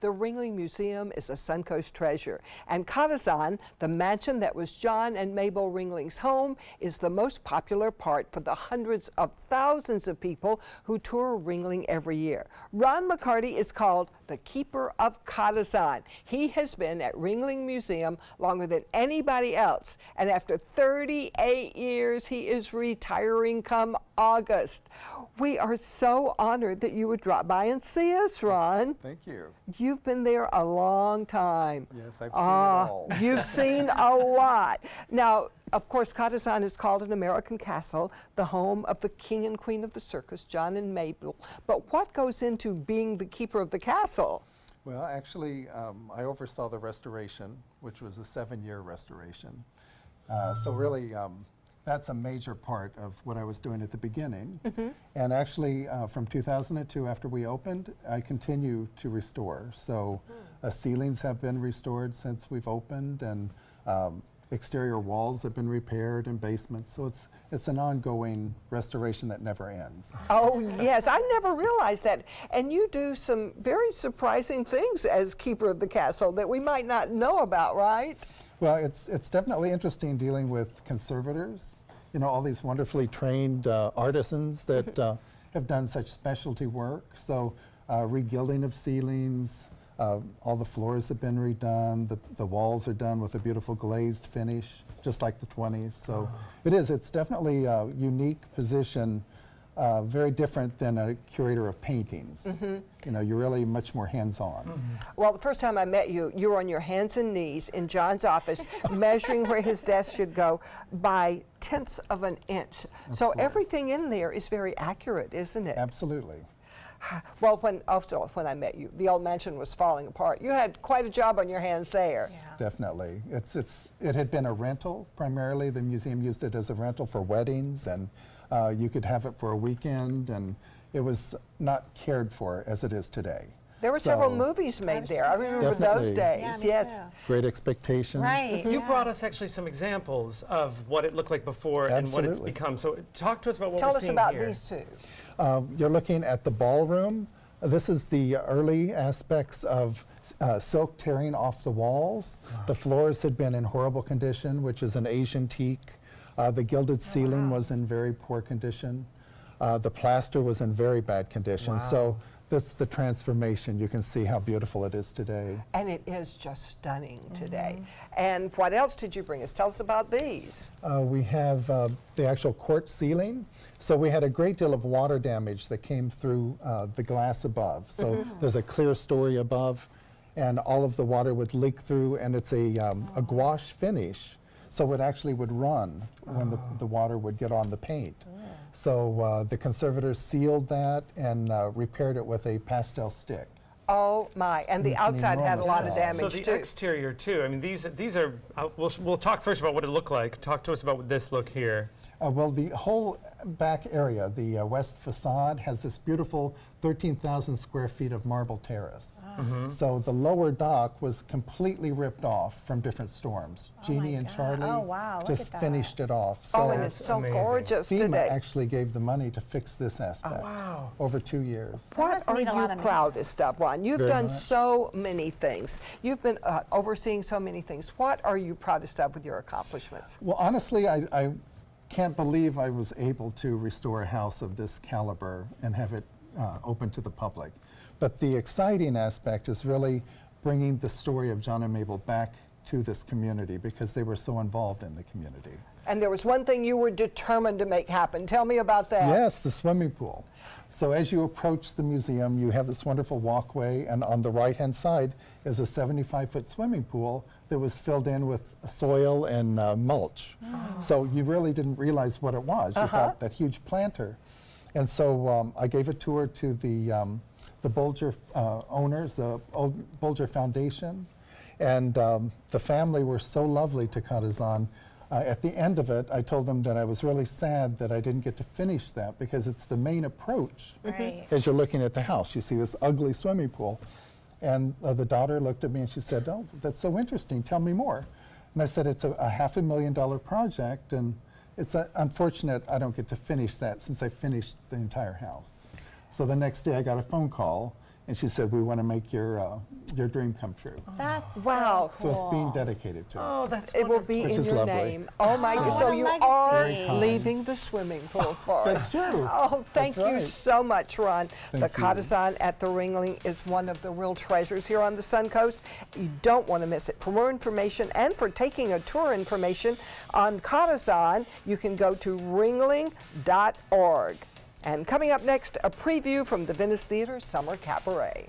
The Ringling Museum is a Suncoast treasure, and Katazan, the mansion that was John and Mabel Ringling's home, is the most popular part for the hundreds of thousands of people who tour Ringling every year. Ron McCarty is called the Keeper of Katazan. He has been at Ringling Museum longer than anybody else, and after 38 years, he is retiring come August. We are so honored that you would drop by and see us, Ron. Thank you. You've been there a long time. Yes, I've seen it all. You've seen a lot. Now, of course, Katazan is called an American castle, the home of the king and queen of the circus, John and Mabel. But what goes into being the keeper of the castle? Well, actually, I oversaw the restoration, which was a 7-year restoration. So really, that's a major part of what I was doing at the beginning. And actually, from 2002, after we opened, I continue to restore. So ceilings have been restored since we've opened, and exterior walls have been repaired, and basements. So it's an ongoing restoration that never ends. Oh, yes. I never realized that. And you do some very surprising things as keeper of the castle that we might not know about, right? Well, it's definitely interesting dealing with conservators, you know, all these wonderfully trained artisans that have done such specialty work. So regilding of ceilings, all the floors have been redone, the walls are done with a beautiful glazed finish, just like the 20s. So it's definitely a unique position, very different than a curator of paintings. You know, you're really much more hands-on. Well, the first time I met you, you were on your hands and knees in John's office, measuring where his desk should go by tenths of an inch. So everything in there is very accurate, isn't it? Absolutely. Well, when I met you, the old mansion was falling apart. You had quite a job on your hands there. Yeah. Definitely. It had been a rental primarily. The museum used it as a rental for weddings, and you could have it for a weekend, and it was not cared for as it is today. There were several movies made there. I remember those days. Yeah, yes. Great expectations. Right. You brought us actually some examples of what it looked like before and what it's become. So talk to us about what we're seeing here. Tell us about these two. You're looking at the ballroom. This is the early aspects of silk tearing off the walls. The floors had been in horrible condition, which is an Asian teak. The gilded ceiling was in very poor condition. The plaster was in very bad condition. So that's the transformation. You can see how beautiful it is today. And it is just stunning today. And what else did you bring us? Tell us about these. We have the actual quartz ceiling. So we had a great deal of water damage that came through the glass above. So there's a clear story above, and all of the water would leak through, and it's a gouache finish. So it actually would run when the water would get on the paint. So the conservators sealed that and repaired it with a pastel stick. Oh my! And the outside had a lot of damage So the too. exterior too. I mean, these are. We'll talk first about what it looked like. Talk to us about this look here. Well, the whole back area, the west facade, has this beautiful 13,000 square feet of marble terrace. So the lower dock was completely ripped off from different storms. Jeannie and Charlie just finished it off. So and it's so gorgeous FEMA today. actually gave the money to fix this aspect over 2 years. What are you proudest of, Ron? You've done so many things. You've been overseeing so many things. What are you proudest of with your accomplishments? Well, honestly, I can't believe I was able to restore a house of this caliber and have it open to the public. But the exciting aspect is really bringing the story of John and Mabel back to this community because they were so involved in the community. And there was one thing you were determined to make happen. Tell me about that. Yes, the swimming pool. So as you approach the museum, you have this wonderful walkway, and on the right-hand side is a 75-foot swimming pool that was filled in with soil and mulch. So you really didn't realize what it was. You thought that huge planter. And so I gave a tour to the Bolger owners, the old Bolger Foundation, and the family were so lovely to Katazan. At the end of it, I told them that I was really sad that I didn't get to finish that because it's the main approach. As you're looking at the house, you see this ugly swimming pool. And the daughter looked at me and she said, "Oh, that's so interesting, tell me more." And I said, "It's a $500,000 project, and it's unfortunate I don't get to finish that since I finished the entire house." So the next day I got a phone call, and she said, we want to make your dream come true. That's Wow. so cool. So it's being dedicated to her. Oh, that's It will wonderful. be Which in is your lovely. name. Oh my Oh, goodness. what So a you legacy. are Very kind. leaving the swimming pool for us. That's true. Oh, thank That's you right. so much, Ron. The Thank you. Cottazon at the Ringling is one of the real treasures here on the Suncoast. You don't want to miss it. For more information and for taking a tour information on Cottazon, you can go to ringling.org. And coming up next, a preview from the Venice Theater Summer Cabaret.